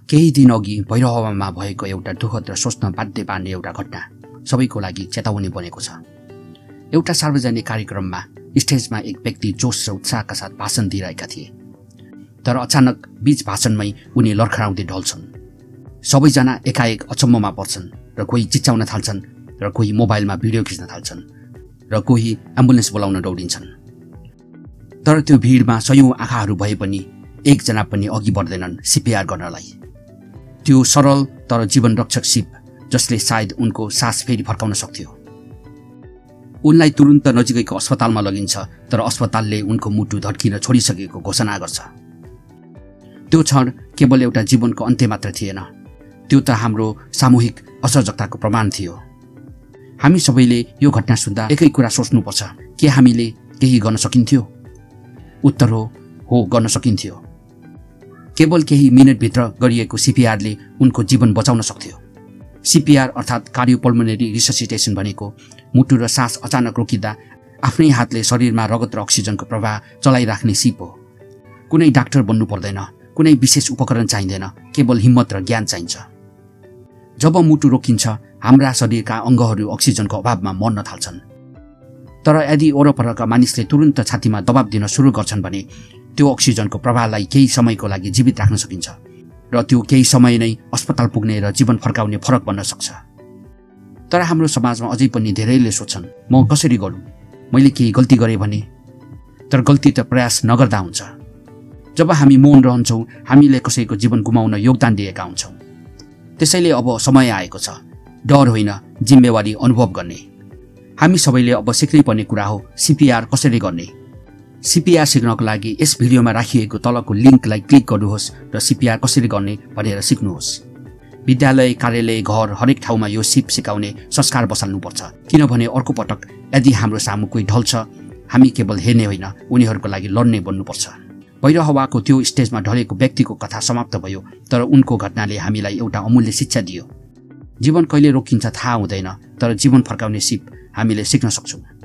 केही दिन अघि भैरहवामा भएको एउटा दुःखद र सोच्न बाध्य पार्ने एउटा घटना सबैको लागि चेतावनी बनेको छ। एउटा सार्वजनिक कार्यक्रममा स्टेजमा एक व्यक्ति जोश र उत्साहका साथ भाषण दिइरहेका थिए। तर अचानक बीच भाषणमै उनी लर्खराउँदै ढल्छन्। सबैजना एकाएक अचम्ममा पर्छन् र कोही चिच्याउन थाल्छन् र कोही मोबाइलमा भिडियो खिच्न थाल्छन् र कोही एम्बुलेन्स बोलाउन दौडिन्छन्। तर त्यो भिडमा सयौं आँखाहरू भए पनि एकजना पनि अघि बढ्दैनन् सीपीआर गर्नलाई। त्यो सरल तर जीवनरक्षक सिप जसले सायद उनको सास फेरि फर्काउन सक्थ्यो। उनलाई तुरुन्त नजिकैको अस्पतालमा लगिन्छ, तर अस्पतालले उनको मुटु धड्किन छोडिसकेको घोषणा गर्छ। त्यो क्षण केवल एउटा जीवनको अन्त्य मात्र थिएन, त्यो त हाम्रो सामूहिक असजगताको प्रमाण थियो। हामी सबैले यो घटना सुन्दा एकै कुरा सोच्नुपर्छ, के हामीले केही गर्न सकिन्थ्यो? उत्तर हो, गर्न सकिन्थ्यो। केवल केही मिनेटभित्र गरिएको सीपीआरले उनको जीवन बचाउन सक्थ्यो। सीपीआर अर्थात् कार्डियोपल्मोनरी रिससिटेसन भनेको मुटु र सास अचानक रोकिँदा आफ्नै हातले शरीरमा रगत र अक्सिजनको प्रवाह चलाइराख्ने सिप हो। कुनै डाक्टर बन्नु पर्दैन, कुनै विशेष उपकरण चाहिँदैन, केवल हिम्मत र ज्ञान चाहिन्छ। जब मुटु रोकिन्छ, हाम्रा शरीरका अङ्गहरू अक्सिजनको अभावमा मर्न थाल्छन्। तर यदि वरपरका मानिसले तुरुन्त छातीमा दबाब दिन सुरु गर्छन् भने त्यो अक्सिजनको प्रवाहलाई केही समयको लागि जीवित राख्न सकिन्छ र त्यो केही समय नै अस्पताल पुग्ने र जीवन फर्काउने फरक बन्न सक्छ। तर हाम्रो समाजमा अझै पनि धेरैले सोच्छन्, म कसरी गरौँ? मैले केही गल्ती गरेँ भने? तर गल्ती त प्रयास नगर्दा हुन्छ। जब हामी मौन रहन्छौँ, हामीले कसैको जीवन गुमाउन योगदान दिएका हुन्छौँ। त्यसैले अब समय आएको छ डर होइन, जिम्मेवारी अनुभव गर्ने। हामी सबैले अब सिक्नै पर्ने कुरा हो सीपीआर कसरी गर्ने। सीपीआर सिक्नको लागि यस भिडियोमा राखिएको तलको लिङ्कलाई क्लिक गर्नुहोस् र सीपीआर कसरी गर्ने भनेर सिक्नुहोस्। विद्यालय, कार्यालय, घर, हरेक ठाउँमा यो सिप सिकाउने संस्कार बसाल्नुपर्छ, किनभने अर्को पटक यदि हाम्रो सामु कोही ढल्छ, हामी केवल हेर्ने होइन, उनीहरूको लागि लड्ने बन्नुपर्छ। भैरहवाको त्यो स्टेजमा ढलेको व्यक्तिको कथा समाप्त भयो, तर उनको घटनाले हामीलाई एउटा अमूल्य शिक्षा दियो। जीवन कहिले रोकिन्छ थाहा हुँदैन, तर जीवन फर्काउने सिप हामीले सिक्न सक्छौँ।